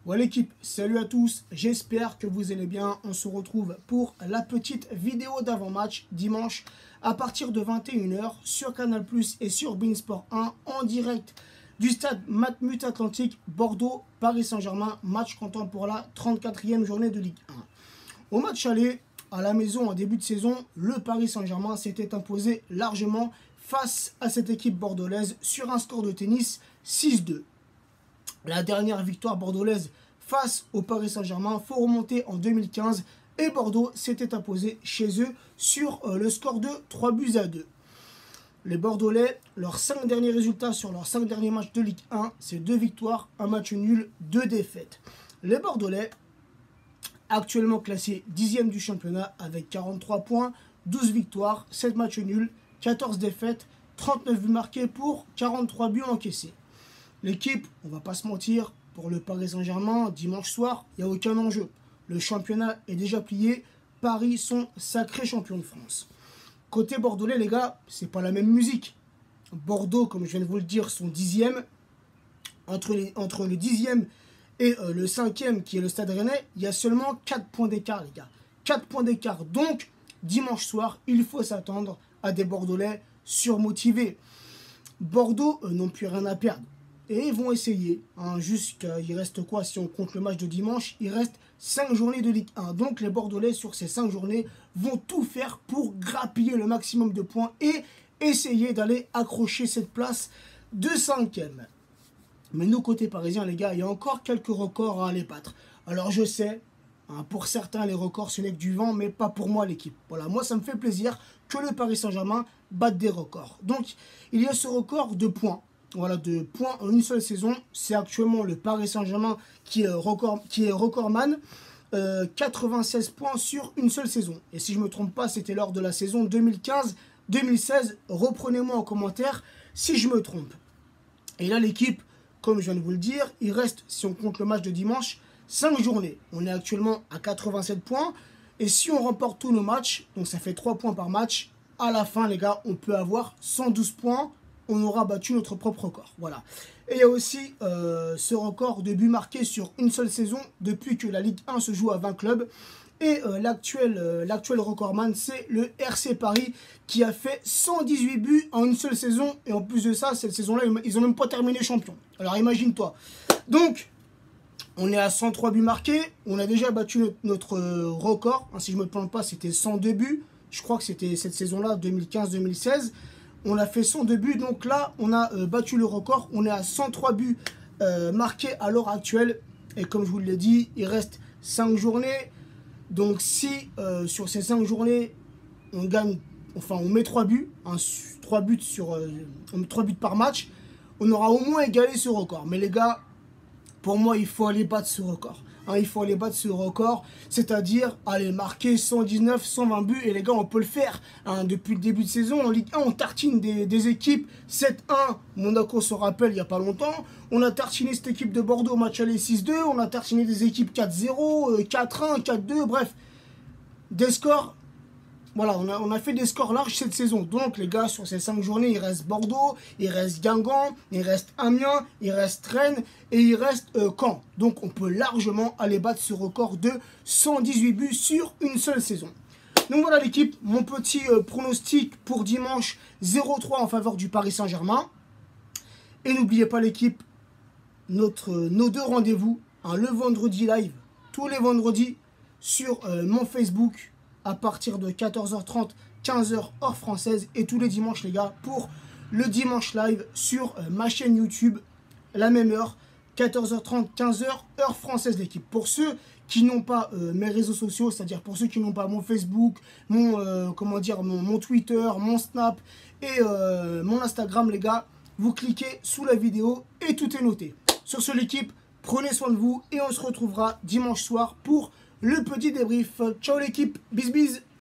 Ouais l'équipe, salut à tous, j'espère que vous allez bien. On se retrouve pour la petite vidéo d'avant-match dimanche à partir de 21 h sur Canal+ et sur beIN Sport 1 en direct du stade Matmut Atlantique Bordeaux Paris Saint-Germain, match comptant pour la 34e journée de Ligue 1. Au match aller à la maison en début de saison, le Paris Saint-Germain s'était imposé largement face à cette équipe bordelaise sur un score de tennis 6-2. La dernière victoire bordelaise face au Paris Saint-Germain faut remonter en 2015 et Bordeaux s'était imposé chez eux sur le score de 3-2. Les Bordelais, leurs 5 derniers résultats sur leurs 5 derniers matchs de Ligue 1, c'est 2 victoires, 1 match nul, 2 défaites. Les Bordelais, actuellement classés 10e du championnat avec 43 points, 12 victoires, 7 matchs nuls, 14 défaites, 39 buts marqués pour 43 buts encaissés. L'équipe, on va pas se mentir, pour le Paris Saint-Germain, dimanche soir, il n'y a aucun enjeu. Le championnat est déjà plié. Paris sont sacrés champions de France. Côté bordelais, les gars, c'est pas la même musique. Bordeaux, comme je viens de vous le dire, sont 10e. Entre le 10e et le 5e, qui est le Stade Rennais, il y a seulement 4 points d'écart, les gars. 4 points d'écart. Donc, dimanche soir, il faut s'attendre à des Bordelais surmotivés. Bordeaux n'ont plus rien à perdre. Et ils vont essayer, il reste quoi si on compte le match de dimanche? Il reste 5 journées de Ligue 1. Donc les Bordelais sur ces 5 journées vont tout faire pour grappiller le maximum de points et essayer d'aller accrocher cette place de 5e. Mais nous, côté parisien, les gars, il y a encore quelques records à aller battre. Alors je sais, pour certains, les records, ce n'est que du vent, mais pas pour moi, l'équipe. Voilà, moi, ça me fait plaisir que le Paris Saint-Germain batte des records. Donc, il y a ce record de points. Voilà, de points en une seule saison. C'est actuellement le Paris Saint-Germain qui est recordman. 96 points sur une seule saison. Et si je ne me trompe pas, c'était lors de la saison 2015-2016. Reprenez-moi en commentaire si je me trompe. Et là, l'équipe, comme je viens de vous le dire, il reste, si on compte le match de dimanche, 5 journées. On est actuellement à 87 points. Et si on remporte tous nos matchs, donc ça fait 3 points par match, à la fin, les gars, on peut avoir 112 points. On aura battu notre propre record. Voilà. Et il y a aussi ce record de buts marqués sur une seule saison depuis que la Ligue 1 se joue à 20 clubs. Et l'actuel recordman, c'est le RC Paris qui a fait 118 buts en une seule saison. Et en plus de ça, cette saison-là, ils n'ont même pas terminé champion. Alors imagine-toi. Donc, on est à 103 buts marqués. On a déjà battu notre record. Si je ne me trompe pas, c'était 102 buts. Je crois que c'était cette saison-là, 2015-2016. On a fait 102 buts, donc là, on a battu le record. On est à 103 buts marqués à l'heure actuelle. Et comme je vous l'ai dit, il reste 5 journées. Donc si sur ces 5 journées, on gagne, enfin on met 3 buts, 3 buts par match, on aura au moins égalé ce record. Mais les gars, pour moi, il faut aller battre ce record. Il faut aller battre ce record, c'est-à-dire aller marquer 119, 120 buts. Et les gars, on peut le faire. Depuis le début de saison, en Ligue 1, on tartine des équipes 7-1. Monaco se rappelle il n'y a pas longtemps. On a tartiné cette équipe de Bordeaux au match aller 6-2. On a tartiné des équipes 4-0, 4-1, 4-2. Bref, des scores. Voilà, on a fait des scores larges cette saison. Donc, les gars, sur ces 5 journées, il reste Bordeaux, il reste Guingamp, il reste Amiens, il reste Rennes et il reste Caen. Donc, on peut largement aller battre ce record de 118 buts sur une seule saison. Donc, voilà l'équipe, mon petit pronostic pour dimanche 0-3 en faveur du Paris Saint-Germain. Et n'oubliez pas l'équipe, nos 2 rendez-vous, le vendredi live, tous les vendredis sur mon Facebook, à partir de 14h30, 15h heure française. Et tous les dimanches, les gars, pour le dimanche live sur ma chaîne YouTube, la même heure, 14h30, 15h heure française, l'équipe. Pour ceux qui n'ont pas mes réseaux sociaux, c'est-à-dire pour ceux qui n'ont pas mon Facebook, mon Twitter, mon Snap et mon Instagram, les gars, vous cliquez sous la vidéo et tout est noté. Sur ce, l'équipe, prenez soin de vous et on se retrouvera dimanche soir pour le petit débrief. Ciao l'équipe, bis bis.